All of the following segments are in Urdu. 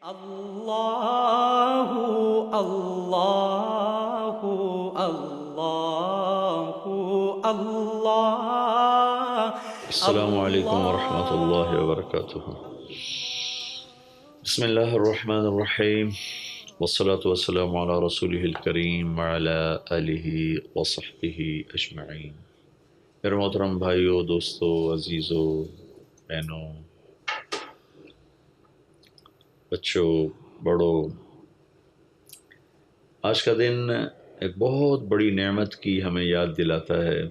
اللہ اللہ اللہ اللہ السلام علیکم ورحمۃ اللہ وبرکاتہ۔ بسم اللہ الرحمن الرحیم، والصلاة والسلام علی رسولہ الکریم وعلی آلہ وصحبہ اجمعین۔ میرے محترم بھائیو، دوستو، عزیزو، بہنوں، بچوں، بڑوں، آج کا دن ایک بہت بڑی نعمت کی ہمیں یاد دلاتا ہے،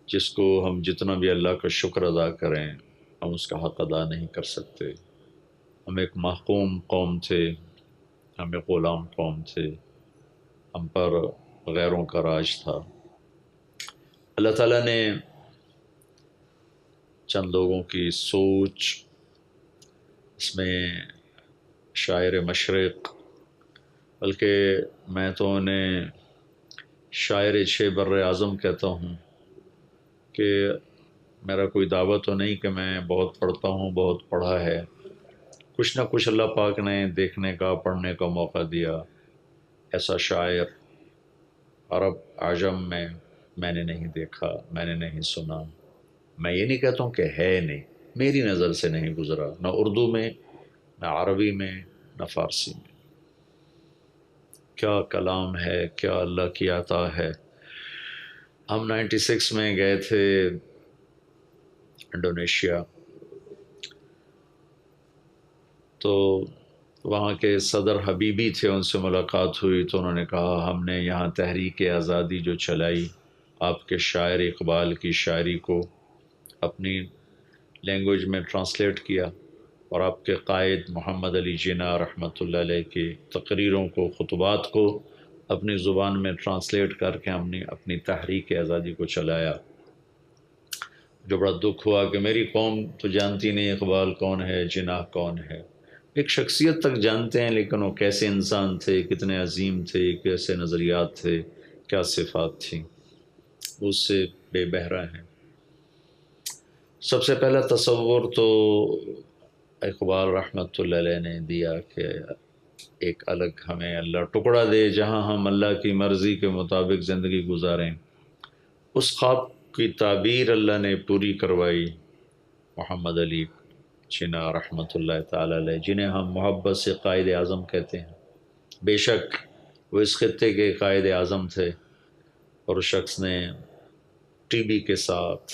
جس کو ہم جتنا بھی اللہ کا شکر ادا کریں ہم اس کا حق ادا نہیں کر سکتے۔ ہم ایک محکوم قوم تھے، ہم ایک غلام قوم تھے، ہم پر غیروں کا راج تھا۔ اللہ تعالیٰ نے چند لوگوں کی سوچ، اس میں شاعر مشرق، بلکہ میں تو انہیں شاعر چھ بر اعظم کہتا ہوں، کہ میرا کوئی دعویٰ تو نہیں کہ میں بہت پڑھتا ہوں، بہت پڑھا ہے، کچھ نہ کچھ اللہ پاک نے دیکھنے کا، پڑھنے کا موقع دیا۔ ایسا شاعر عرب عجم میں نے نہیں دیکھا، میں نے نہیں سنا۔ میں یہ نہیں کہتا ہوں کہ ہے نہیں، میری نظر سے نہیں گزرا، نہ اردو میں، نہ عربی میں، نہ فارسی میں۔ کیا کلام ہے، کیا اللہ کی عطا ہے۔ ہم 96 میں گئے تھے انڈونیشیا، تو وہاں کے صدر حبیبی تھے، ان سے ملاقات ہوئی تو انہوں نے کہا ہم نے یہاں تحریک آزادی جو چلائی، آپ کے شاعر اقبال کی شاعری کو اپنی لینگویج میں ٹرانسلیٹ کیا، اور آپ کے قائد محمد علی جناح رحمۃ اللہ علیہ کی تقریروں کو، خطبات کو اپنی زبان میں ٹرانسلیٹ کر کے ہم نے اپنی تحریک آزادی کو چلایا۔ جو بڑا دکھ ہوا کہ میری قوم تو جانتی نہیں اقبال کون ہے، جناح کون ہے۔ ایک شخصیت تک جانتے ہیں، لیکن وہ کیسے انسان تھے، کتنے عظیم تھے، کیسے نظریات تھے، کیا صفات تھیں، اس سے بے بہرہ ہیں۔ سب سے پہلا تصور تو اقبال رحمۃ اللہ علیہ نے دیا کہ ایک الگ ہمیں اللہ ٹکڑا دے جہاں ہم اللہ کی مرضی کے مطابق زندگی گزاریں۔ اس خواب کی تعبیر اللہ نے پوری کروائی محمد علی جناح رحمۃ اللہ تعالی علیہ، جنہیں ہم محبت سے قائد اعظم کہتے ہیں۔ بے شک وہ اس خطے کے قائد اعظم تھے، اور اس شخص نے ٹی بی کے ساتھ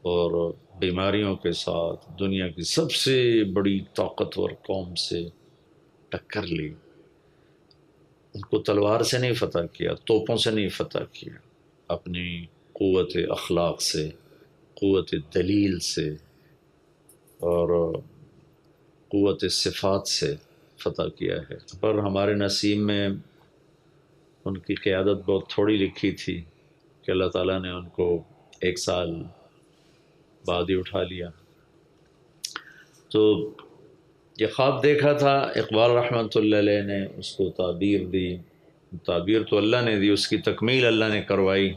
اور بیماریوں کے ساتھ دنیا کی سب سے بڑی طاقتور قوم سے ٹکر لی۔ ان کو تلوار سے نہیں فتح کیا، توپوں سے نہیں فتح کیا، اپنی قوت اخلاق سے، قوت دلیل سے، اور قوت صفات سے فتح کیا ہے۔ پر ہمارے نصیب میں ان کی قیادت بہت تھوڑی لکھی تھی کہ اللہ تعالیٰ نے ان کو 1 سال بعد ہی اٹھا لیا۔ تو یہ خواب دیکھا تھا اقبال رحمۃ اللہ علیہ نے، اس کو تعبیر دی، تعبیر تو اللہ نے دی، اس کی تکمیل اللہ نے کروائی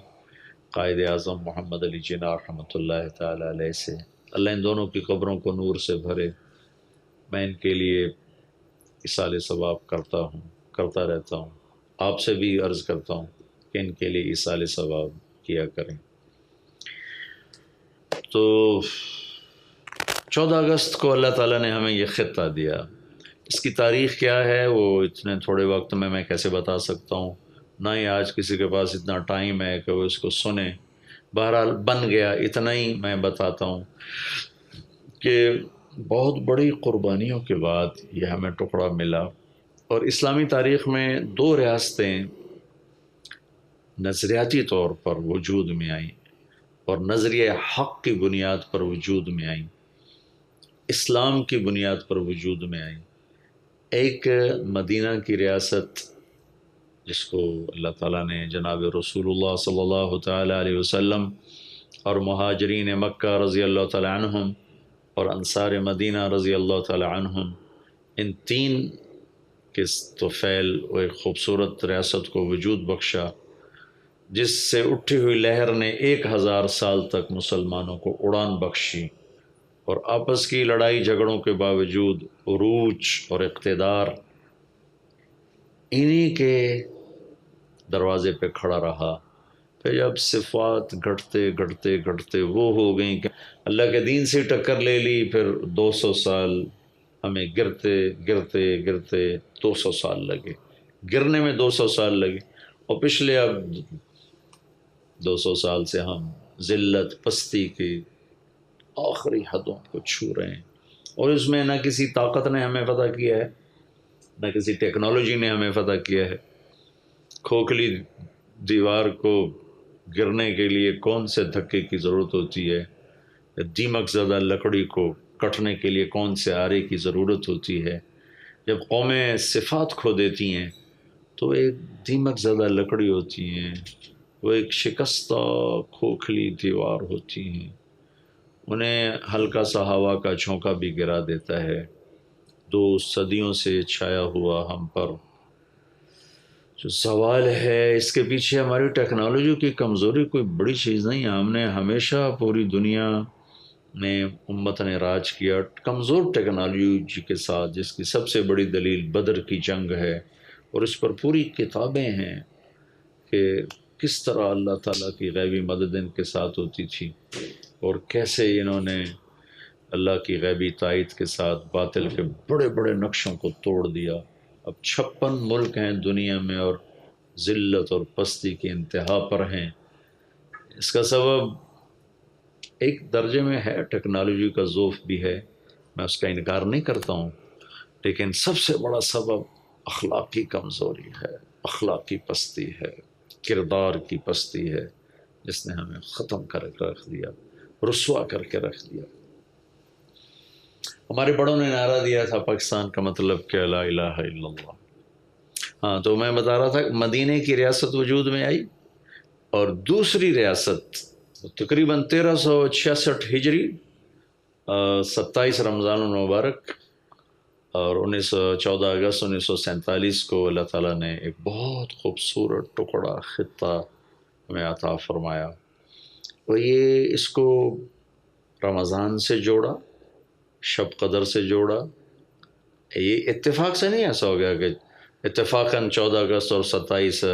قائد اعظم محمد علی جناح رحمۃ اللہ تعالی علیہ سے۔ اللہ ان دونوں کی قبروں کو نور سے بھرے۔ میں ان کے لیے ایصال ثواب کرتا رہتا ہوں، آپ سے بھی عرض کرتا ہوں کہ ان کے لیے ایصال ثواب کیا کریں۔ تو 14 اگست کو اللہ تعالیٰ نے ہمیں یہ خطہ دیا۔ اس کی تاریخ کیا ہے وہ اتنے تھوڑے وقت میں کیسے بتا سکتا ہوں، نہ ہی آج کسی کے پاس اتنا ٹائم ہے کہ وہ اس کو سنے۔ بہرحال بن گیا، اتنا ہی میں بتاتا ہوں کہ بہت بڑی قربانیوں کے بعد یہ ہمیں ٹکڑا ملا، اور اسلامی تاریخ میں 2 ریاستیں نظریاتی طور پر وجود میں آئیں اور نظریہ حق کی بنیاد پر وجود میں آئیں، اسلام کی بنیاد پر وجود میں آئیں۔ ایک مدینہ کی ریاست، جس کو اللہ تعالیٰ نے جناب رسول اللہ صلی اللہ تعالیٰ علیہ وسلم اور مہاجرین مکہ رضی اللہ تعالیٰ عنہم اور انصار مدینہ رضی اللہ تعالیٰ عنہم، ان 3 کے طفیل و ایک خوبصورت ریاست کو وجود بخشا، جس سے اٹھی ہوئی لہر نے 1000 سال تک مسلمانوں کو اڑان بخشی، اور آپس کی لڑائی جھگڑوں کے باوجود عروج اور اقتدار انہی کے دروازے پہ کھڑا رہا۔ پھر جب صفات گھٹتے گھٹتے گھٹتے وہ ہو گئیں کہ اللہ کے دین سے ٹکر لے لی، پھر 200 سال ہمیں گرتے گرتے گرتے 200 سال لگے، گرنے میں 200 سال لگے، اور پچھلے اب 200 سال سے ہم ذلت پستی کی آخری حدوں کو چھو رہے ہیں، اور اس میں نہ کسی طاقت نے ہمیں فتح کیا ہے، نہ کسی ٹیکنالوجی نے ہمیں فتح کیا ہے۔ کھوکھلی دیوار کو گرنے کے لیے کون سے دھکے کی ضرورت ہوتی ہے، دیمک زدہ لکڑی کو کٹنے کے لیے کون سے آرے کی ضرورت ہوتی ہے۔ جب قومیں صفات کھو دیتی ہیں تو ایک دیمک زدہ لکڑی ہوتی ہیں، وہ ایک شکستہ کھوکھلی دیوار ہوتی ہیں، انہیں ہلکا سا ہوا کا جھونکا بھی گرا دیتا ہے۔ 2 صدیوں سے چھایا ہوا ہم پر جو زوال ہے، اس کے پیچھے ہماری ٹیکنالوجی کی کمزوری کوئی بڑی چیز نہیں ہے۔ ہم نے ہمیشہ پوری دنیا میں امت نے راج کیا کمزور ٹیکنالوجی کے ساتھ، جس کی سب سے بڑی دلیل بدر کی جنگ ہے، اور اس پر پوری کتابیں ہیں کہ کس طرح اللہ تعالیٰ کی غیبی مدد ان کے ساتھ ہوتی تھی، اور کیسے انہوں نے اللہ کی غیبی تائید کے ساتھ باطل کے بڑے بڑے نقشوں کو توڑ دیا۔ اب 56 ملک ہیں دنیا میں اور ذلت اور پستی کی انتہا پر ہیں۔ اس کا سبب ایک درجے میں ہے، ٹیکنالوجی کا ذوف بھی ہے، میں اس کا انکار نہیں کرتا ہوں، لیکن سب سے بڑا سبب اخلاقی کمزوری ہے، اخلاقی پستی ہے، کردار کی پستی ہے، جس نے ہمیں ختم کر کے رکھ دیا، رسوا کر کے رکھ دیا۔ ہمارے بڑوں نے نعرہ دیا تھا پاکستان کا مطلب کیا، لا الہ الا اللہ۔ ہاں، تو میں بتا رہا تھا مدینے کی ریاست وجود میں آئی، اور دوسری ریاست تقریباً 1366 ہجری، 27 رمضان المبارک اور 14 اگست 1947 کو اللہ تعالیٰ نے ایک بہت خوبصورت ٹکڑا خطہ ہمیں عطا فرمایا، اور یہ اس کو رمضان سے جوڑا، شب قدر سے جوڑا۔ یہ اتفاق سے نہیں ایسا ہو گیا کہ اتفاقاً 14 اگست اور 27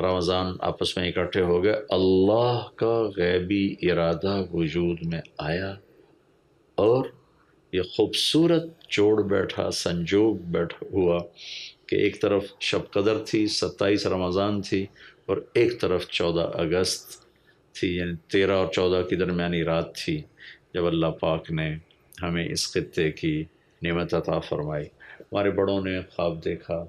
رمضان آپس میں اکٹھے ہو گئے، اللہ کا غیبی ارادہ وجود میں آیا، اور یہ خوبصورت جوڑ بیٹھا، سنجوگ بیٹھا ہوا کہ ایک طرف شب قدر تھی، 27 رمضان تھی، اور ایک طرف 14 اگست تھی، یعنی 13 اور 14 کی درمیانی رات تھی جب اللہ پاک نے ہمیں اس خطے کی نعمت عطا فرمائی۔ ہمارے بڑوں نے خواب دیکھا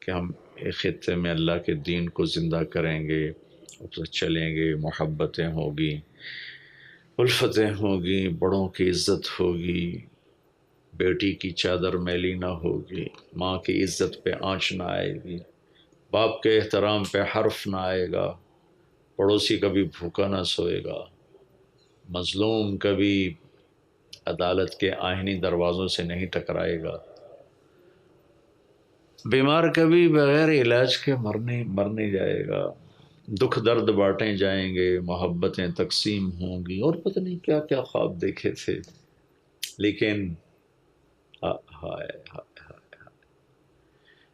کہ ہم ایک خطے میں اللہ کے دین کو زندہ کریں گے، اس چلیں گے، محبتیں ہوگی، الفتیں ہوگی، بڑوں کی عزت ہوگی، بیٹی کی چادر میلی نہ ہوگی، ماں کی عزت پہ آنچ نہ آئے گی، باپ کے احترام پہ حرف نہ آئے گا، پڑوسی کبھی بھوکا نہ سوئے گا، مظلوم کبھی عدالت کے آہنی دروازوں سے نہیں ٹکرائے گا، بیمار کبھی بغیر علاج کے مرنے جائے گا، دکھ درد بانٹے جائیں گے، محبتیں تقسیم ہوں گی، اور پتہ نہیں کیا کیا خواب دیکھے تھے۔ لیکن ہائے ہائے،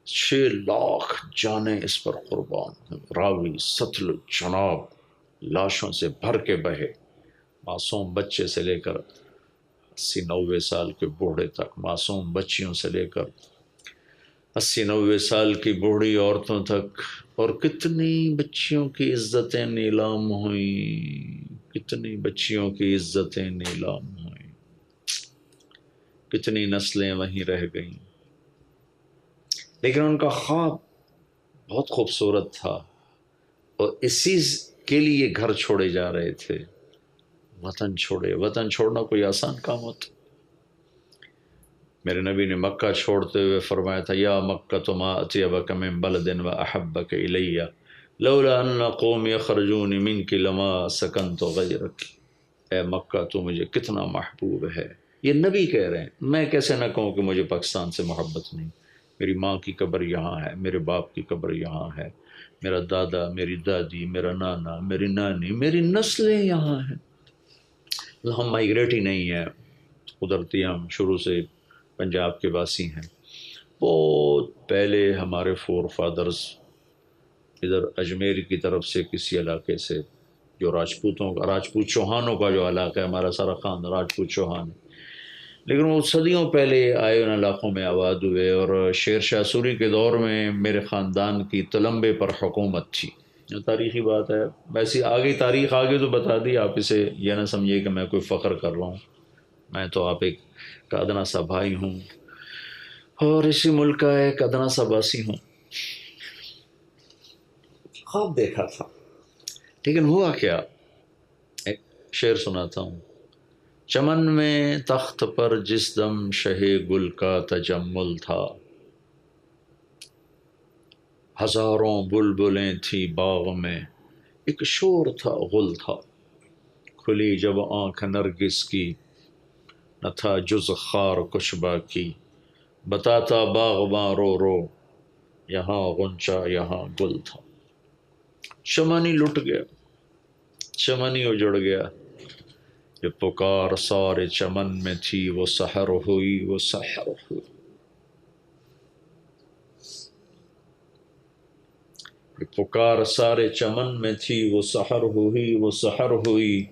6 لاکھ جانیں اس پر قربان، راوی ستلج چناب لاشوں سے بھر کے بہے، معصوم بچے سے لے کر 80-90 سال کے بوڑھے تک، معصوم بچیوں سے لے کر 80-90 سال کی بوڑھی عورتوں تک، اور کتنی بچیوں کی عزتیں نیلام ہوئیں، کتنی بچیوں کی عزتیں نیلام ہوئیں، کتنی نسلیں وہیں رہ گئیں۔ لیکن ان کا خواب بہت خوبصورت تھا، اور اسی کے لیے گھر چھوڑے جا رہے تھے، وطن چھوڑے۔ وطن چھوڑنا کوئی آسان کام ہوتا؟ میرے نبی نے مکہ چھوڑتے ہوئے فرمایا تھا، یا مکہ ما اطیبک من بلد و احبک الی لولا ان قوم یخرجون منک لما سکنت غیرک۔ اے مکہ تو مجھے کتنا محبوب ہے، یہ نبی کہہ رہے ہیں، میں کیسے نہ کہوں کہ مجھے پاکستان سے محبت نہیں۔ میری ماں کی قبر یہاں ہے، میرے باپ کی قبر یہاں ہے، میرا دادا، میری دادی، میرا نانا، میری نانی، میری نسلیں یہاں ہیں۔ ہم مائگریٹ ہی نہیں ہیں، قدرتی ہم شروع سے پنجاب کے واسی ہیں. بہت پہلے ہمارے فور فادرز ادھر اجمیر کی طرف سے کسی علاقے سے، جو راجپوت چوہانوں کا جو علاقہ ہے، ہمارا سارا خاندان راجپوت چوہان ہے، لیکن وہ صدیوں پہلے آئے ان علاقوں میں آباد ہوئے. اور شیر شاہ سوری کے دور میں میرے خاندان کی تلمبے پر حکومت تھی. یہ تاریخی بات ہے. ویسی آگے تاریخ آگے تو بتا دی، آپ اسے یہ نہ سمجھیے کہ میں کوئی فخر کر رہا ہوں. میں تو آپ ایک کا ادنا سا بھائی ہوں اور اسی ملک کا ایک ادنا سا باسی ہوں. خواب دیکھا تھا، لیکن ہوا کیا؟ ایک شعر سناتا ہوں. چمن میں تخت پر جس دم شہ گل کا تجمل تھا، ہزاروں بلبلیں تھی باغ میں، ایک شور تھا غل تھا. کھلی جب آنکھ نرگس کی، نہ تھا جز خار کچھ باقی. بتاتا باغباں رو رو، یہاں غنچہ یہاں گل تھا. چمن ہی لٹ گیا، چمن ہی اجڑ گیا. یہ پکار سارے چمن میں تھی، وہ سحر ہوئی، وہ سحر ہوئی. یہ پکار سارے چمن میں تھی، وہ سحر ہوئی، وہ سحر ہوئی.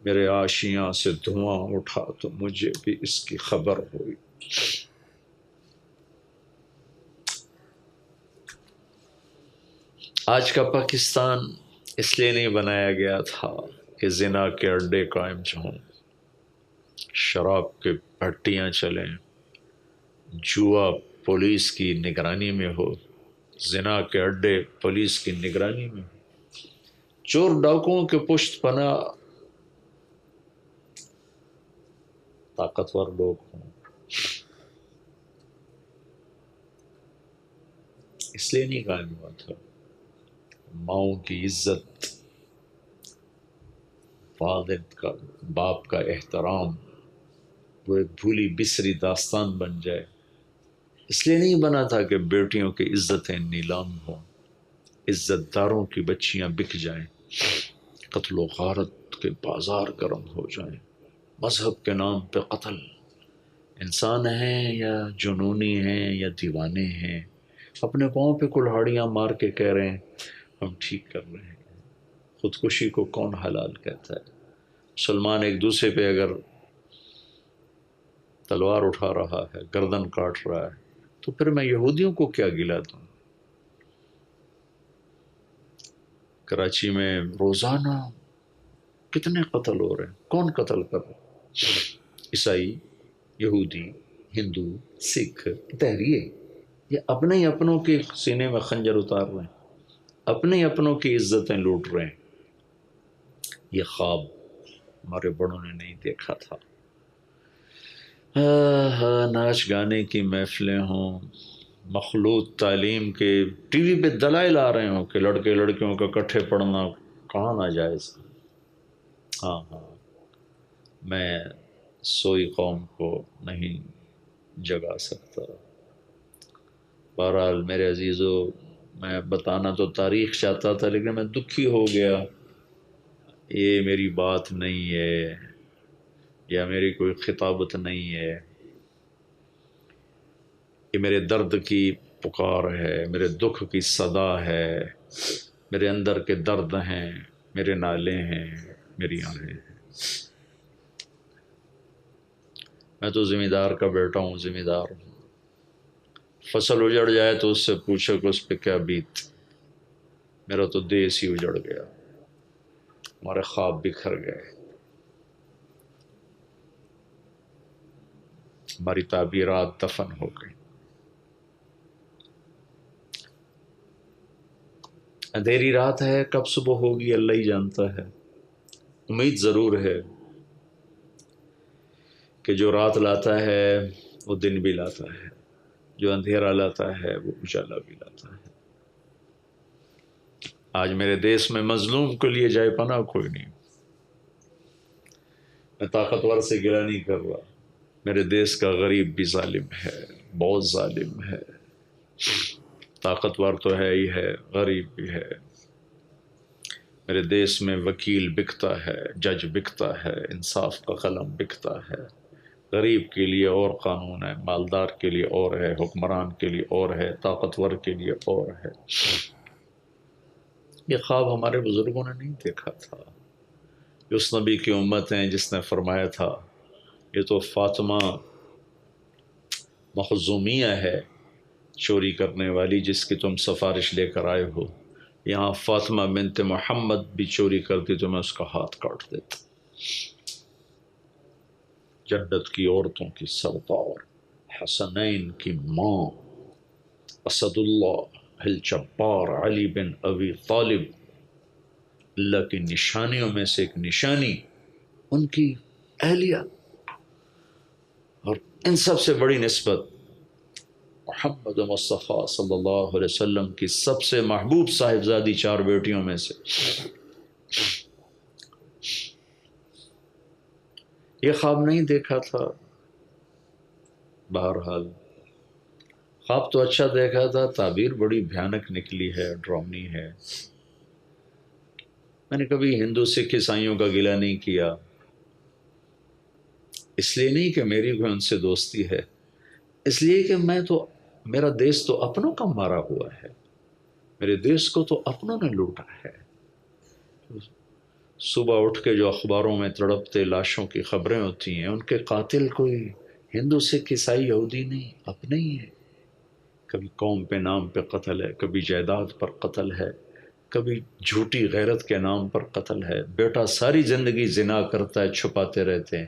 میرے آشیاں سے دھواں اٹھا تو مجھے بھی اس کی خبر ہوئی. آج کا پاکستان اس لیے نہیں بنایا گیا تھا کہ زنا کے اڈے قائم ہوں، شراب کے بھٹیاں چلیں، جوا پولیس کی نگرانی میں ہو، زنا کے اڈے پولیس کی نگرانی میں ہو، چور ڈاکوؤں کے پشت پناہ طاقتور لوگ ہوں. اس لیے نہیں قائم ہوا تھا. ماؤں کی عزت، والد کا، باپ کا احترام، وہ ایک بھولی بسری داستان بن جائے. اس لیے نہیں بنا تھا کہ بیٹیوں کی عزتیں نیلام ہوں، عزت داروں کی بچیاں بک جائیں، قتل و غارت کے بازار گرم ہو جائیں. مذہب کے نام پہ قتل. انسان ہیں یا جنونی ہیں یا دیوانے ہیں، اپنے پاؤں پہ کلہاڑیاں مار کے کہہ رہے ہیں ہم ٹھیک کر رہے ہیں. خودکشی کو کون حلال کہتا ہے؟ مسلمان ایک دوسرے پہ اگر تلوار اٹھا رہا ہے، گردن کاٹ رہا ہے، تو پھر میں یہودیوں کو کیا گلا دوں؟ کراچی میں روزانہ کتنے قتل ہو رہے ہیں، کون قتل کر رہا ہے؟ عیسائی، یہودی، ہندو، سکھ، دہریے. یہ اپنے ہی اپنوں کے سینے میں خنجر اتار رہے ہیں، اپنے ہی اپنوں کی عزتیں لوٹ رہے ہیں. یہ خواب ہمارے بڑوں نے نہیں دیکھا تھا. ناچ گانے کی محفلیں ہوں، مخلوط تعلیم کے، ٹی وی پہ دلائل آ رہے ہوں کہ لڑکے لڑکیوں کا کٹھے پڑھنا کہاں ناجائز. ہاں ہاں، میں سوئی قوم کو نہیں جگا سکتا. بہرحال میرے عزیزو، میں بتانا تو تاریخ چاہتا تھا، لیکن میں دکھی ہو گیا. یہ میری بات نہیں ہے یا میری کوئی خطابت نہیں ہے، یہ میرے درد کی پکار ہے، میرے دکھ کی صدا ہے، میرے اندر کے درد ہیں، میرے نالے ہیں، میری آہیں ہیں. میں تو ذمہ دار کا بیٹا ہوں، ذمہ دار ہوں. فصل اجڑ جائے تو اس سے پوچھو کہ اس پہ کیا بیت. میرا تو دیس ہی اجڑ گیا، ہمارے خواب بکھر گئے، ہماری تعبیرات دفن ہو گئی. اندھیری رات ہے، کب صبح ہوگی اللہ ہی جانتا ہے. امید ضرور ہے کہ جو رات لاتا ہے وہ دن بھی لاتا ہے، جو اندھیرا لاتا ہے وہ اجالا بھی لاتا ہے. آج میرے دیس میں مظلوم کے لیے جائے پناہ کوئی نہیں. میں طاقتور سے گلہ نہیں کر رہا، میرے دیس کا غریب بھی ظالم ہے، بہت ظالم ہے. طاقتور تو ہے ہی ہے، غریب بھی ہے. میرے دیس میں وکیل بکتا ہے، جج بکتا ہے، انصاف کا قلم بکتا ہے، غریب کے لیے اور قانون ہے، مالدار کے لیے اور ہے، حکمران کے لیے اور ہے، طاقتور کے لیے اور ہے۔ یہ خواب ہمارے بزرگوں نے نہیں دیکھا تھا۔ اس نبی کی امت ہیں جس نے فرمایا تھا یہ تو فاطمہ مخزومیہ ہے چوری کرنے والی، جس کی تم سفارش لے کر آئے ہو، یہاں فاطمہ بنت محمد بھی چوری کرتی تو میں اس کا ہاتھ کاٹ دیتا۔ جنت کی عورتوں کی سردار، حسنین کی ماں، اسد اللہ الجبار علی بن ابی طالب، اللہ کی نشانیوں میں سے ایک نشانی ان کی اہلیہ، اور ان سب سے بڑی نسبت محمد مصطفیٰ صلی اللہ علیہ وسلم کی سب سے محبوب صاحبزادی 4 بیٹیوں میں سے۔ یہ خواب نہیں دیکھا تھا۔ بہرحال خواب تو اچھا دیکھا تھا، تعبیر بڑی بھیانک نکلی ہے، ڈراؤنی ہے۔ میں نے کبھی ہندو سکھ عیسائیوں کا گلہ نہیں کیا، اس لیے نہیں کہ میری بھی ان سے دوستی ہے، اس لیے کہ میرا دیش تو اپنوں کا مارا ہوا ہے، میرے دیش کو تو اپنوں نے لوٹا ہے۔ صبح اٹھ کے جو اخباروں میں تڑپتے لاشوں کی خبریں ہوتی ہیں، ان کے قاتل کوئی ہندو سکھ عیسائی یہودی نہیں، اپنے ہی ہیں۔ کبھی قوم پہ نام پہ قتل ہے، کبھی جائیداد پر قتل ہے، کبھی جھوٹی غیرت کے نام پر قتل ہے۔ بیٹا ساری زندگی زنا کرتا ہے، چھپاتے رہتے ہیں،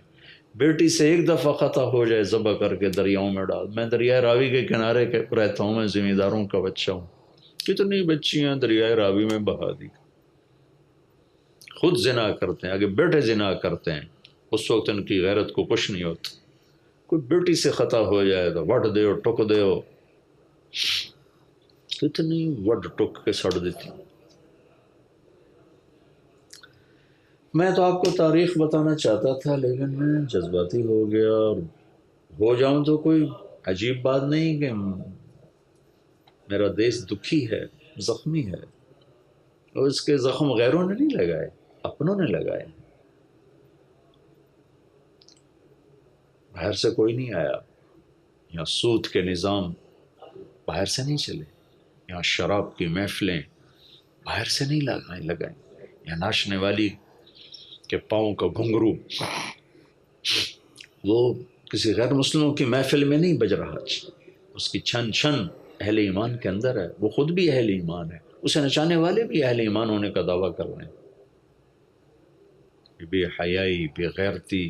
بیٹی سے ایک دفعہ خطا ہو جائے ذبح کر کے دریاؤں میں ڈال۔ میں دریائے راوی کے کنارے رہتا ہوں، میں زمینداروں کا بچہ ہوں، کتنی بچیاں دریائے راوی میں بہا دی۔ خود زنا کرتے ہیں، آگے بیٹے زنا کرتے ہیں، اس وقت ان کی غیرت کو کچھ نہیں ہوتا۔ کوئی بیٹی سے خطا ہو جائے تو وٹ دیو ٹک دیو، کتنی وڈ ٹک کے سڑ دیتی۔ میں تو آپ کو تاریخ بتانا چاہتا تھا، لیکن میں جذباتی ہو گیا، اور ہو جاؤں تو کوئی عجیب بات نہیں کہ میرا دیش دکھی ہے، زخمی ہے، اور اس کے زخم غیروں نے نہیں لگائے، اپنوں نے لگائے۔ باہر سے کوئی نہیں آیا، یہاں سود کے نظام باہر سے نہیں چلے، یہاں شراب کی محفلیں باہر سے نہیں لگائیں، یہاں ناچنے والی کے پاؤں کا گھنگرو وہ کسی غیر مسلموں کی محفل میں نہیں بج رہا، اس کی چھن چھن اہل ایمان کے اندر ہے، وہ خود بھی اہل ایمان ہے، اسے نچانے والے بھی اہل ایمان ہونے کا دعویٰ کر رہے ہیں۔ بے حیائی، بے غیرتی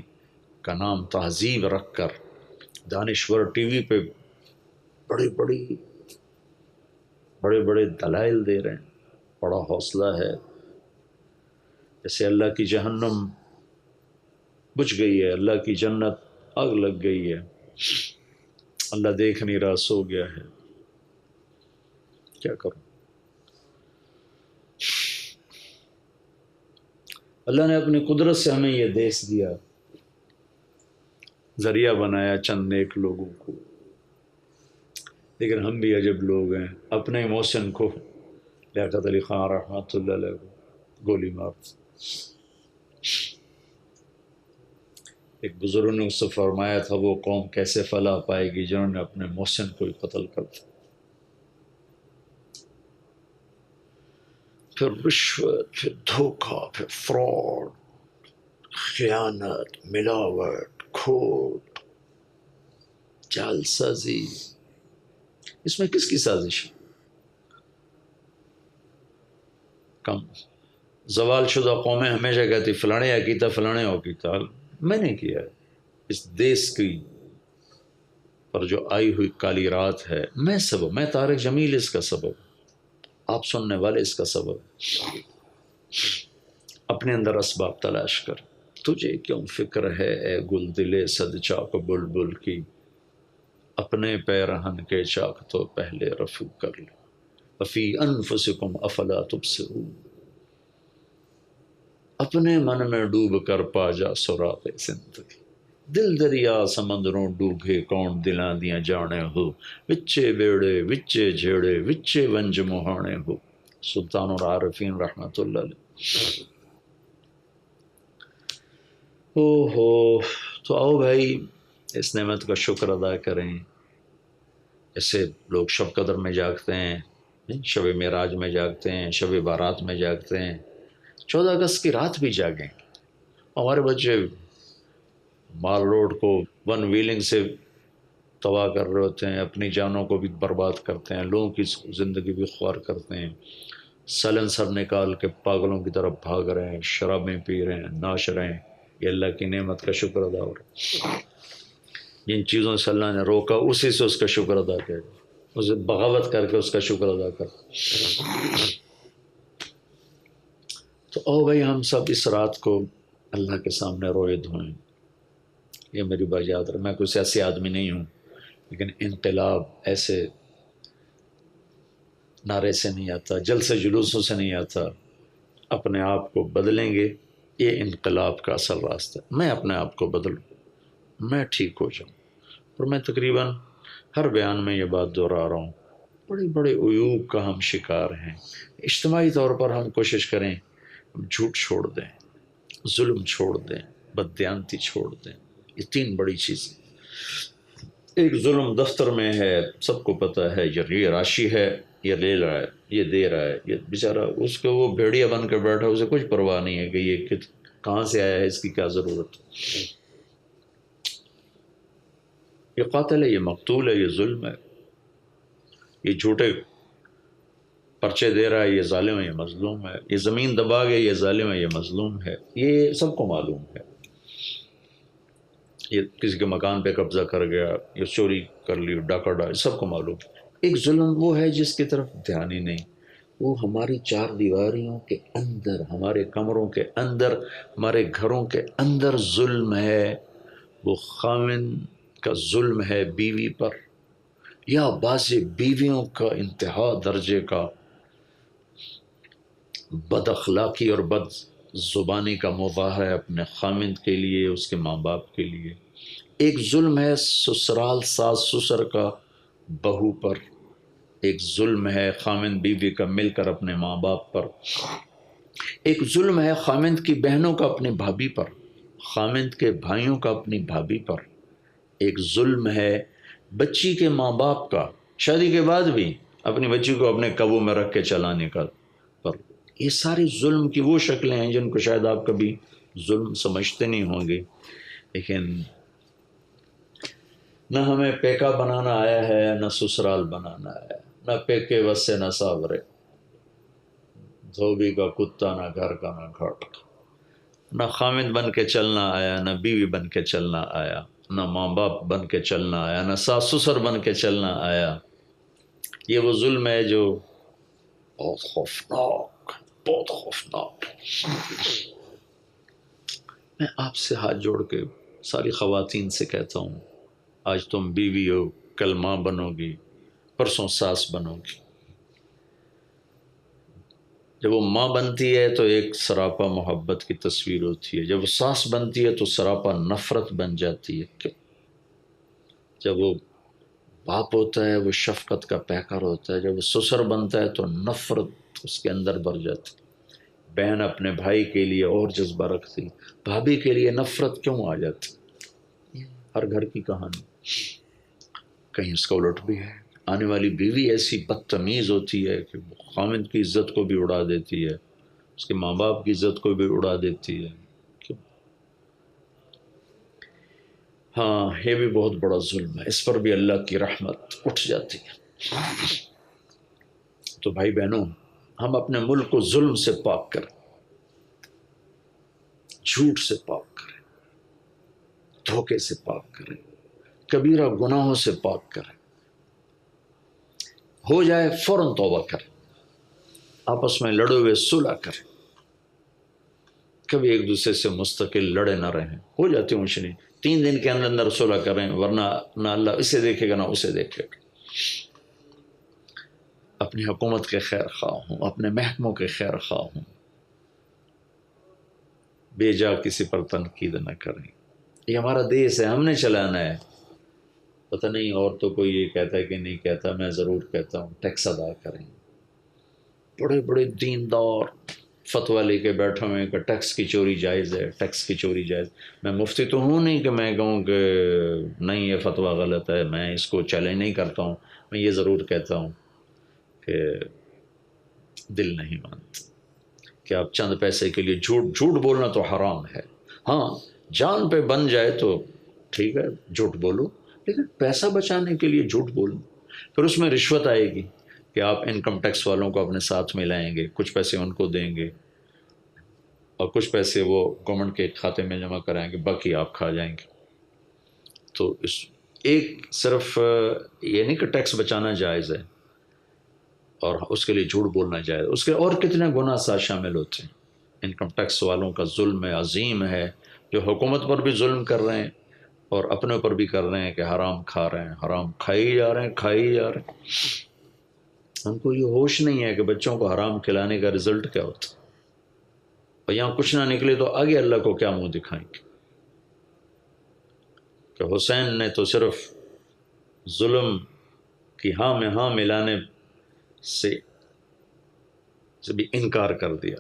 کا نام تہذیب رکھ کر دانشور ٹی وی پہ بڑے بڑے دلائل دے رہے ہیں، بڑا حوصلہ ہے، جیسے اللہ کی جہنم بجھ گئی ہے، اللہ کی جنت آگ لگ گئی ہے، اللہ دیکھ نہیں رہا، سو گیا ہے، کیا کروں؟ اللہ نے اپنی قدرت سے ہمیں یہ دیش دیا، ذریعہ بنایا چند نیک لوگوں کو، لیکن ہم بھی عجب لوگ ہیں، اپنے محسن کو، لیاقت علی خان رحمۃ اللہ علیہ کو گولی مار۔ ایک بزرگ نے اس سے فرمایا تھا وہ قوم کیسے فلاح پائے گی جنہوں نے اپنے محسن کو ہی قتل کر دیا۔ پھر رشوت، پھر دھوکہ، پھر فراڈ، خیانت، ملاوٹ، کھوٹ، جعل سازی، اس میں کس کی سازش ہے؟ کم زوال شدہ قومیں ہمیشہ کہتی فلانے یا کیتا، فلانے ہو کیتا، میں نے کیا، اس دیس کی پر جو آئی ہوئی کالی رات ہے میں سبب، میں طارق جمیل اس کا سبب، آپ سننے والے اس کا سبب۔ اپنے اندر اسباب تلاش کر، تجھے کیوں فکر ہے اے گل دلے صد چاک بلبل کی، اپنے پیرہن کے چاک تو پہلے رفو کر لو، وفی انفسکم افلا تبصرون، اپنے من میں ڈوب کر پا جا سراغ زندگی، دل دریا سمندروں ڈوبے کون دلاں دیاں جانے ہو، وچے بیڑے وچے جھیڑے وچے ونج مہانے ہو، سلطان العارفین رحمۃ اللہ علیہ۔ او ہو، تو آؤ بھائی اس نعمت کا شکر ادا کریں. جیسے لوگ شب قدر میں جاگتے ہیں، شب معراج میں جاگتے ہیں، شب بارات میں جاگتے ہیں، 14 اگست کی رات بھی جاگیں. ہمارے بچے مال روڈ کو ون ویلنگ سے تباہ کر رہے ہوتے ہیں، اپنی جانوں کو بھی برباد کرتے ہیں، لوگوں کی زندگی بھی خوار کرتے ہیں، سائلنسر نکال کے پاگلوں کی طرف بھاگ رہے ہیں، شرابیں پی رہے ہیں، ناچ رہے ہیں. یہ اللہ کی نعمت کا شکر ادا ہو رہا ہے. جن چیزوں سے اللہ نے روکا اسی سے اس کا شکر ادا کرے، اسے بغاوت کر کے اس کا شکر ادا کر. تو او بھائی ہم سب اس رات کو اللہ کے سامنے روئے دھوئیں. یہ میری بات یاد رہے، میں کوئی سیاسی آدمی نہیں ہوں، لیکن انقلاب ایسے نعرے سے نہیں آتا، جلسے جلوسوں سے نہیں آتا. اپنے آپ کو بدلیں گے، یہ انقلاب کا اصل راستہ ہے. میں اپنے آپ کو بدلوں، میں ٹھیک ہو جاؤں. اور میں تقریباً ہر بیان میں یہ بات دہرا رہا ہوں، بڑے بڑے عیوب کا ہم شکار ہیں. اجتماعی طور پر ہم کوشش کریں، ہم جھوٹ چھوڑ دیں، ظلم چھوڑ دیں، بددیانتی چھوڑ دیں. یہ 3 بڑی چیزیں. ایک ظلم دفتر میں ہے، سب کو پتہ ہے، یہ راشی ہے، یہ لے رہا ہے، یہ دے رہا ہے. یہ بیچارہ اس کو وہ بھیڑیا بن کے بیٹھا، اسے کچھ پرواہ نہیں ہے کہ یہ کہاں سے آیا ہے، اس کی کیا ضرورت ہے. یہ قاتل ہے، یہ مقتول ہے، یہ ظلم ہے. یہ جھوٹے پرچے دے رہا ہے، یہ ظالم ہے، یہ مظلوم ہے. یہ زمین دبا گیا، یہ ظالم ہے، یہ مظلوم ہے. یہ سب کو معلوم ہے. یہ کسی کے مکان پہ قبضہ کر گیا، یہ چوری کر لی، ڈاکہ ڈال، سب کو معلوم. ایک ظلم وہ ہے جس کی طرف دھیان ہی نہیں. وہ ہماری 4 دیواریوں کے اندر، ہمارے کمروں کے اندر، ہمارے گھروں کے اندر ظلم ہے. وہ خامن کا ظلم ہے بیوی پر، یا بعض بیویوں کا انتہا درجے کا بد اخلاقی اور بد زبانی کا مظاہرہ ہے اپنے خامند کے لیے، اس کے ماں باپ کے لیے. ایک ظلم ہے سسرال ساس سسر کا بہو پر. ایک ظلم ہے خامند بیوی کا مل کر اپنے ماں باپ پر. ایک ظلم ہے خامند کی بہنوں کا اپنی بھابھی پر، خامند کے بھائیوں کا اپنی بھابھی پر. ایک ظلم ہے بچی کے ماں باپ کا، شادی کے بعد بھی اپنی بچی کو اپنے قابو میں رکھ کے چلانے کا پر. یہ ساری ظلم کی وہ شکلیں ہیں جن کو شاید آپ کبھی ظلم سمجھتے نہیں ہوں گے. لیکن نہ ہمیں پیکا بنانا آیا ہے، نہ سسرال بنانا ہے، نہ پیکے وسے نہ ساورے، دھوبی کا کتا نہ گھر کا نہ گھاٹ. نہ خامد بن کے چلنا آیا، نہ بیوی بن کے چلنا آیا، نہ ماں باپ بن کے چلنا آیا، نہ ساس سسر بن کے چلنا آیا. یہ وہ ظلم ہے جو بہت خوفناک، بہت خوفناک. میں آپ سے ہاتھ جوڑ کے ساری خواتین سے کہتا ہوں، آج تم بیوی ہو، کل ماں بنو گی، پرسوں ساس بنو گی. جب وہ ماں بنتی ہے تو ایک سراپا محبت کی تصویر ہوتی ہے، جب وہ ساس بنتی ہے تو سراپا نفرت بن جاتی ہے. کیوں؟ جب وہ باپ ہوتا ہے وہ شفقت کا پیکر ہوتا ہے، جب وہ سسر بنتا ہے تو نفرت اس کے اندر بھر جاتی. بہن اپنے بھائی کے لیے اور جذبہ رکھتی، بھابھی کے لیے نفرت کیوں آ جاتی؟ ہر گھر کی کہانی. کہیں اس کا الٹ بھی ہے. آنے والی بیوی ایسی بدتمیز ہوتی ہے کہ وہ خامد کی عزت کو بھی اڑا دیتی ہے، اس کے ماں باپ کی عزت کو بھی اڑا دیتی ہے. کیوں؟ ہاں یہ بھی بہت بڑا ظلم ہے، اس پر بھی اللہ کی رحمت اٹھ جاتی ہے. تو بھائی بہنوں، ہم اپنے ملک کو ظلم سے پاک کریں، جھوٹ سے پاک کریں، دھوکے سے پاک کریں، کبیرہ گناہوں سے پاک کریں. ہو جائے فوراً توبہ کریں، آپس میں لڑے ہوئے صلح کریں. کبھی ایک دوسرے سے مستقل لڑے نہ رہیں. ہو جاتی مشکلیں، 3 دن کے اندر اندر صلح کریں، ورنہ نہ اللہ اسے دیکھے گا نہ اسے دیکھے گا. اپنی حکومت کے خیر خواہ ہوں، اپنے محکموں کے خیر خواہ ہوں، بے جا کسی پر تنقید نہ کریں. یہ ہمارا دیس ہے، ہم نے چلانا ہے. پتہ نہیں اور تو کوئی یہ کہتا ہے کہ نہیں کہتا، میں ضرور کہتا ہوں ٹیکس ادا کریں. بڑے بڑے دیندار فتویٰ لے کے بیٹھے ہوئے کہ ٹیکس کی چوری جائز ہے، ٹیکس کی چوری جائز. میں مفتی تو ہوں نہیں کہ میں کہوں کہ نہیں یہ فتویٰ غلط ہے، میں اس کو چیلنج نہیں کرتا ہوں. میں یہ ضرور کہتا ہوں کہ دل نہیں مانتا کہ آپ چند پیسے کے لیے جھوٹ بولنا تو حرام ہے. ہاں جان پہ بن جائے تو ٹھیک ہے جھوٹ بولو، لیکن پیسہ بچانے کے لیے جھوٹ بولو. پھر اس میں رشوت آئے گی کہ آپ انکم ٹیکس والوں کو اپنے ساتھ میں لائیں گے، کچھ پیسے ان کو دیں گے اور کچھ پیسے وہ گورنمنٹ کے کھاتے میں جمع کرائیں گے، باقی آپ کھا جائیں گے. تو اس ایک صرف یہ نہیں کہ ٹیکس بچانا جائز ہے اور اس کے لیے جھوٹ بولنا جائز، اس کے اور کتنے گناہ ساتھ شامل ہوتے ہیں. انکم ٹیکس والوں کا ظلم عظیم ہے، جو حکومت پر بھی ظلم کر رہے ہیں اور اپنے اوپر بھی کر رہے ہیں کہ حرام کھا رہے ہیں، حرام کھائی جا رہے ہیں، کھائی جا رہے ہیں. ان کو یہ ہوش نہیں ہے کہ بچوں کو حرام کھلانے کا رزلٹ کیا ہوتا ہے، اور یہاں کچھ نہ نکلے تو آگے اللہ کو کیا منہ دکھائیں گے. کہ حسین نے تو صرف ظلم کی ہاں میں ہاں ملانے سے بھی انکار کر دیا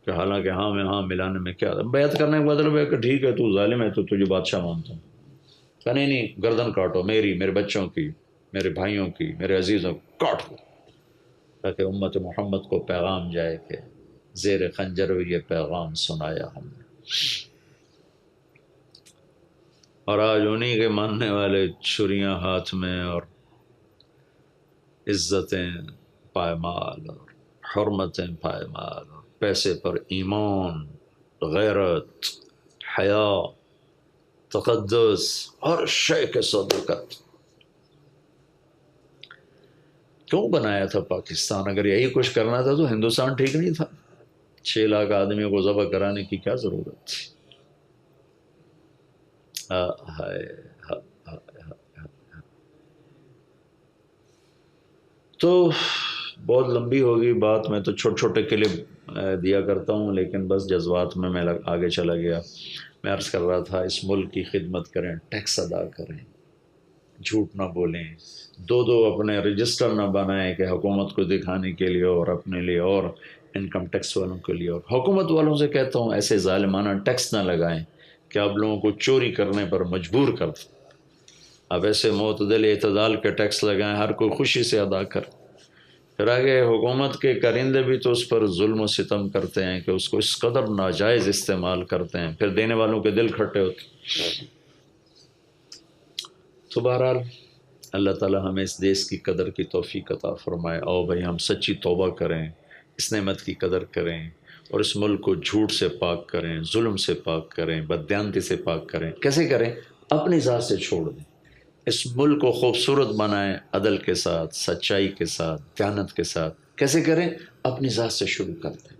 کہ حالانکہ ہاں میں ہاں ملانے میں کیا بیعت کرنے کا مطلب ہے کہ ٹھیک ہے تو ظالم ہے تو تجھے بادشاہ مانتا ہوں. کہ نہیں گردن کاٹو میری، میرے بچوں کی، میرے بھائیوں کی، میرے عزیزوں کی کاٹو، تاکہ امت محمد کو پیغام جائے کہ زیر خنجر یہ پیغام سنایا ہم نے. اور آج انہی کے ماننے والے چھریاں ہاتھ میں اور عزتیں پائمال اور حرمتیں پائمال اور پیسے پر ایمان، غیرت، حیا، تقدس، ہر شے کے صدقت. کیوں بنایا تھا پاکستان؟ اگر یہی کچھ کرنا تھا تو ہندوستان ٹھیک نہیں تھا. 6 لاکھ آدمیوں کو ذبح کرانے کی کیا ضرورت تھی؟ تو بہت لمبی ہوگی بات، میں تو چھوٹے چھوٹے کلپ دیا کرتا ہوں، لیکن بس جذبات میں آگے چلا گیا. میں عرض کر رہا تھا اس ملک کی خدمت کریں، ٹیکس ادا کریں، جھوٹ نہ بولیں، دو اپنے رجسٹر نہ بنائیں کہ حکومت کو دکھانے کے لیے اور اپنے لیے اور انکم ٹیکس والوں کے لیے. اور حکومت والوں سے کہتا ہوں ایسے ظالمانہ ٹیکس نہ لگائیں کہ آپ لوگوں کو چوری کرنے پر مجبور کر دیں. اب ایسے معتدل اعتدال کے ٹیکس لگائیں، ہر کوئی خوشی سے ادا کر. پھر آگے حکومت کے کرندے بھی تو اس پر ظلم و ستم کرتے ہیں کہ اس کو اس قدر ناجائز استعمال کرتے ہیں، پھر دینے والوں کے دل کھٹے ہوتے. تو بہرحال اللہ تعالی ہمیں اس دیش کی قدر کی توفیق عطا فرمائے. آؤ بھائی ہم سچی توبہ کریں، اس نعمت کی قدر کریں اور اس ملک کو جھوٹ سے پاک کریں، ظلم سے پاک کریں، بددیانتی سے پاک کریں. کیسے کریں؟ اپنی ذات سے چھوڑ دیں. اس ملک کو خوبصورت بنائیں، عدل کے ساتھ، سچائی کے ساتھ، دیانت کے ساتھ. کیسے کریں؟ اپنی ذات سے شروع کر دیں.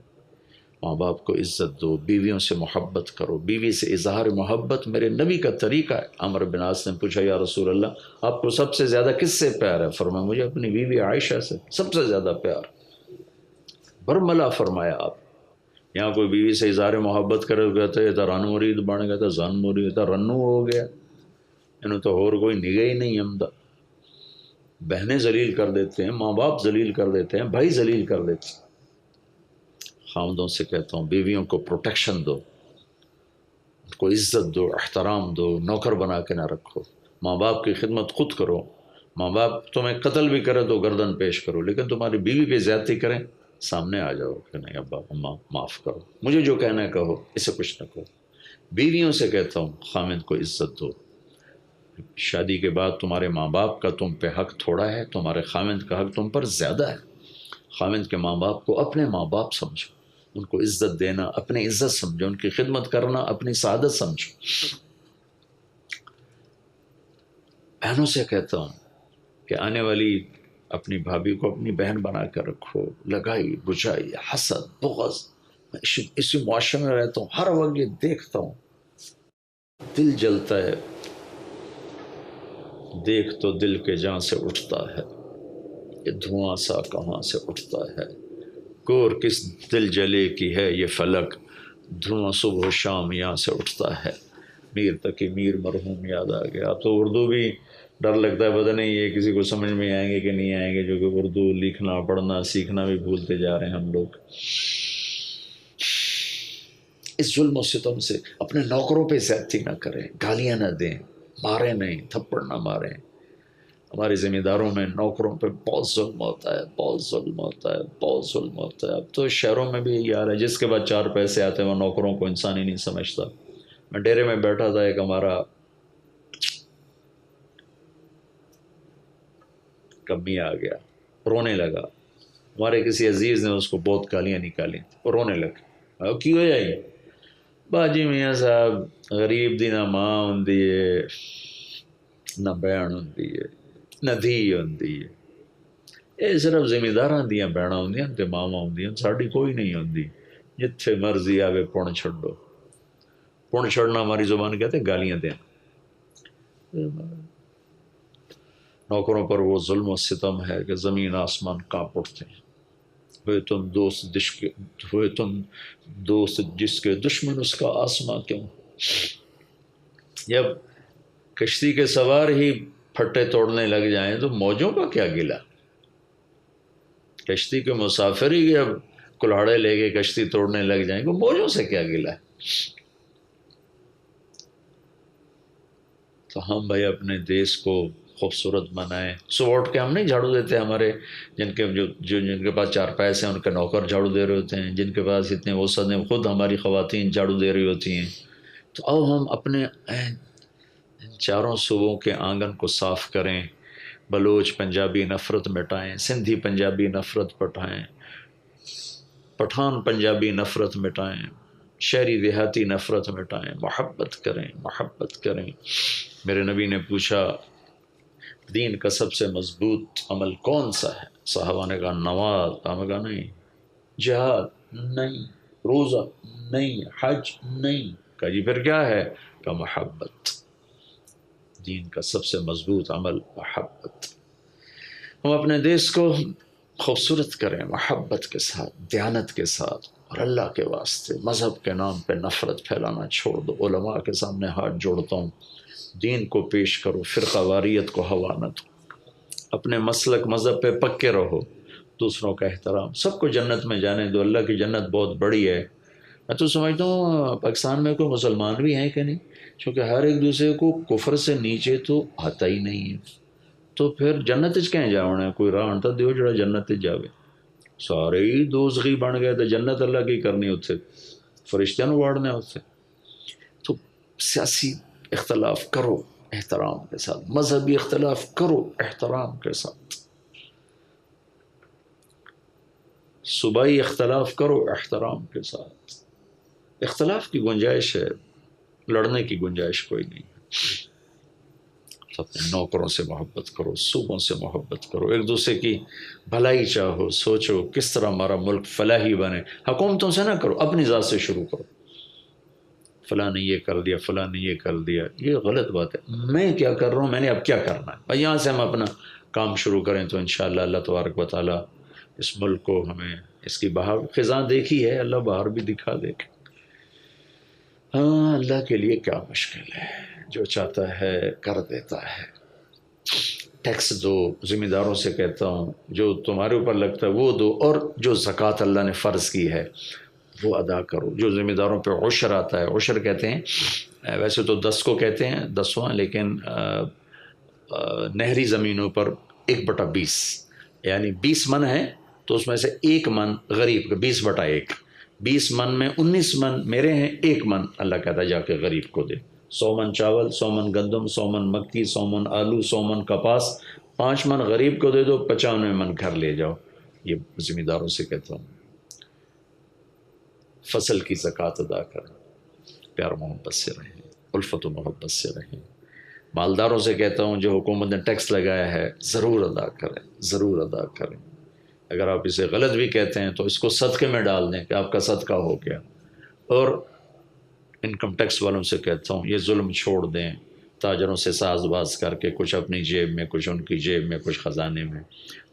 ماں باپ کو عزت دو، بیویوں سے محبت کرو. بیوی سے اظہار محبت میرے نبی کا طریقہ ہے. عمرو بن عاص نے پوچھا یا رسول اللہ آپ کو سب سے زیادہ کس سے پیار ہے؟ فرمایا مجھے اپنی بیوی عائشہ سے سب سے زیادہ پیار. برملا فرمایا آپ. یہاں کوئی بیوی سے اظہار محبت کرے تو کہتے ہیں یہ تو رن مرید بن گیا تھا، زن مرید تھا، رنو ہو گیا، انہوں تو اور کوئی نگاہ ہی نہیں ہمدا. بہنیں ذلیل کر دیتے ہیں، ماں باپ ذلیل کر دیتے ہیں، بھائی ذلیل کر دیتے ہیں. خاوندوں سے کہتا ہوں بیویوں کو پروٹیکشن دو، ان کو عزت دو، احترام دو، نوکر بنا کے نہ رکھو. ماں باپ کی خدمت خود کرو. ماں باپ تمہیں قتل بھی کرے تو گردن پیش کرو، لیکن تمہاری بیوی پہ زیادتی کریں سامنے آ جاؤ کہ نہیں ابا اماں معاف کرو، مجھے جو کہنا ہے کہو، اسے کچھ نہ کہو. بیویوں سے کہتا ہوں خاوند کو عزت دو. شادی کے بعد تمہارے ماں باپ کا تم پہ حق تھوڑا ہے، تمہارے خاوند کا حق تم پر زیادہ ہے. خاوند کے ماں باپ کو اپنے ماں باپ سمجھو، ان کو عزت دینا اپنی عزت سمجھو، ان کی خدمت کرنا اپنی سعادت سمجھو. بہنوں سے کہتا ہوں کہ آنے والی اپنی بھابھی کو اپنی بہن بنا کر رکھو. لگائی بجھائی، حسد، بغض، میں اسی معاشرے میں رہتا ہوں، ہر وقت یہ دیکھتا ہوں، دل جلتا ہے. دیکھ تو دل کے جان سے اٹھتا ہے، یہ دھواں سا کہاں سے اٹھتا ہے. کور کس دل جلے کی ہے یہ فلک، دھواں صبح و شام یہاں سے اٹھتا ہے. میر تقی میر مرحوم یاد آ گیا. اب تو اردو بھی ڈر لگتا ہے پتہ نہیں یہ کسی کو سمجھ میں آئیں گے کہ نہیں آئیں گے، جو کہ اردو لکھنا پڑھنا سیکھنا بھی بھولتے جا رہے ہیں ہم لوگ. اس ظلم و ستم سے اپنے نوکروں پہ زیادتی نہ کریں، گالیاں نہ دیں، ماریں نہیں، تھپڑ نہ ماریں۔ ہمارے ذمہ داروں میں نوکروں پہ بہت ظلم ہوتا ہے، بہت ظلم ہوتا ہے، بہت ظلم ہوتا ہے۔ اب تو شہروں میں بھی یہی حال ہے، جس کے بعد 4 پیسے آتے ہیں وہ نوکروں کو انسان ہی نہیں سمجھتا۔ میں ڈیرے میں بیٹھا تھا، ایک ہمارا کمی آ گیا، رونے لگا۔ ہمارے کسی عزیز نے اس کو بہت گالیاں نکالی، وہ رونے لگا۔ کی ہو جائے باجی میاں صاحب، غریب دی نہ ماں ہوندی ہے، نہ بہن ہوندی ہے، نہ دھی ہوندی ہے، یہ صرف ذمہ داراں دیاں بہناں ہوندیاں تے ماواں ہوندیاں، ساڈی کوئی نہیں ہوندی۔ جتھے مرضی آوے پن چھڈو۔ پن چھڑنا ہماری زبان کہتے ہیں گالیاں دینا۔ نوکروں پر وہ ظلم و ستم ہے کہ زمین آسمان کانپ اٹھتے ہیں۔ ہوئے تم دوست جس کے دشمن اس کا آسماں کیوں۔ جب کشتی کے سوار ہی پھٹے توڑنے لگ جائیں تو موجوں کا کیا گلا۔ کشتی کے مسافر ہی جب کلاڑے لے کے کشتی توڑنے لگ جائیں تو موجوں سے کیا گلا ہے۔ تو ہم بھائی اپنے دیس کو خوبصورت بنائیں۔ صبح اٹھ کے ہم نہیں جھاڑو دیتے، ہمارے جن کے پاس 4 پیسے ہیں ان کے نوکر جھاڑو دے رہے ہوتے ہیں، جن کے پاس اتنے وسعت ہیں خود ہماری خواتین جھاڑو دے رہی ہوتی ہیں۔ تو اب ہم اپنے چاروں صوبوں کے آنگن کو صاف کریں۔ بلوچ پنجابی نفرت مٹائیں، سندھی پنجابی نفرت مٹائیں، پٹھان پنجابی نفرت مٹائیں، شہری دیہاتی نفرت مٹائیں، محبت کریں، محبت کریں۔ میرے نبی نے پوچھا دین کا سب سے مضبوط عمل کون سا ہے؟ صحابہ نے کہا نماز۔ ہم نے کہا نہیں، جہاد نہیں، روزہ نہیں، حج نہیں۔ کہا جی پھر کیا ہے؟ کہا محبت۔ دین کا سب سے مضبوط عمل محبت۔ ہم اپنے دیس کو خوبصورت کریں محبت کے ساتھ، دیانت کے ساتھ، اور اللہ کے واسطے مذہب کے نام پہ نفرت پھیلانا چھوڑ دو۔ علماء کے سامنے ہاتھ جوڑتا ہوں، دین کو پیش کرو، فرقہ واریت کو ہوا نہ دو، اپنے مسلک مذہب پہ پکے رہو، دوسروں کا احترام۔ سب کو جنت میں جانے دو، اللہ کی جنت بہت بڑی ہے۔ میں تو سمجھتا ہوں پاکستان میں کوئی مسلمان بھی ہیں کہ نہیں، چونکہ ہر ایک دوسرے کو کفر سے نیچے تو آتا ہی نہیں ہے، تو پھر جنت کہیں جاؤنا ہے؟ کوئی راہ انتا دیو جڑا جنت جاوے۔ سارے ہی دوزخی بن گئے تو جنت اللہ کی کرنی اتھے، فرشتیاں نو واڑنے اتھے۔ تو سیاسی اختلاف کرو احترام کے ساتھ، مذہبی اختلاف کرو احترام کے ساتھ، صوبائی اختلاف کرو احترام کے ساتھ۔ اختلاف کی گنجائش ہے، لڑنے کی گنجائش کوئی نہیں ہے۔ اپنے نوکروں سے محبت کرو، صوبوں سے محبت کرو، ایک دوسرے کی بھلائی چاہو، سوچو کس طرح ہمارا ملک فلاحی بنے۔ حکومتوں سے نہ کرو، اپنی ذات سے شروع کرو۔ فلاں نے یہ کر دیا، فلاں نے یہ کر دیا، یہ غلط بات ہے۔ میں کیا کر رہا ہوں، میں نے اب کیا کرنا ہے، اور یہاں سے ہم اپنا کام شروع کریں تو انشاءاللہ اللہ تبارک و تعالیٰ اس ملک کو ہمیں اس کی بہار خزاں دیکھی ہے، اللہ بہار بھی دکھا دے۔ ہاں اللہ کے لیے کیا مشکل ہے، جو چاہتا ہے کر دیتا ہے۔ ٹیکس دو، ذمہ داروں سے کہتا ہوں جو تمہارے اوپر لگتا ہے وہ دو، اور جو زکوٰۃ اللہ نے فرض کی ہے وہ ادا کرو۔ جو ذمہ داروں پہ عشر آتا ہے، عشر کہتے ہیں ویسے تو 10 کو کہتے ہیں 10واں، لیکن نہری زمینوں پر 1/20، یعنی 20 من ہے تو اس میں سے 1 من غریب کا، 20/1، 20 من میں 19 من میرے ہیں، 1 من اللہ کہتا ہے جا کے غریب کو دے۔ 100 من چاول، 100 من گندم، 100 من مکئی، 100 من آلو، 100 من کپاس، 5 من غریب کو دے دو، 95 من گھر لے جاؤ۔ یہ ذمہ داروں سے کہتا ہوں فصل کی زکوٰۃ ادا کریں، پیار محبت سے رہیں، الفت و محبت سے رہیں۔ مالداروں سے کہتا ہوں جو حکومت نے ٹیکس لگایا ہے ضرور ادا کریں، ضرور ادا کریں۔ اگر آپ اسے غلط بھی کہتے ہیں تو اس کو صدقے میں ڈال دیں کہ آپ کا صدقہ ہو گیا۔ اور انکم ٹیکس والوں سے کہتا ہوں یہ ظلم چھوڑ دیں، تاجروں سے ساز باز کر کے کچھ اپنی جیب میں، کچھ ان کی جیب میں، کچھ خزانے میں۔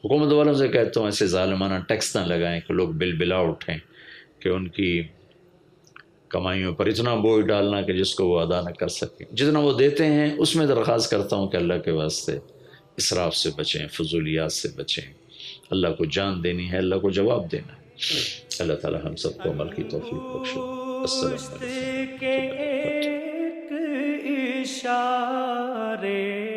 حکومت والوں سے کہتا ہوں ایسے ظالمانہ ٹیکس نہ لگائیں کہ لوگ بل بلا اٹھیں، کہ ان کی کمائیوں پر اتنا بوجھ ڈالنا کہ جس کو وہ ادا نہ کر سکیں۔ جتنا وہ دیتے ہیں اس میں درخواست کرتا ہوں کہ اللہ کے واسطے اسراف سے بچیں، فضولیات سے بچیں۔ اللہ کو جان دینی ہے، اللہ کو جواب دینا ہے۔ اللہ تعالی ہم سب کو عمل کی توفیق بخشے۔ السلام علیکم کے ورحمۃ اللہ وبرکاتہ۔ ایک اشارے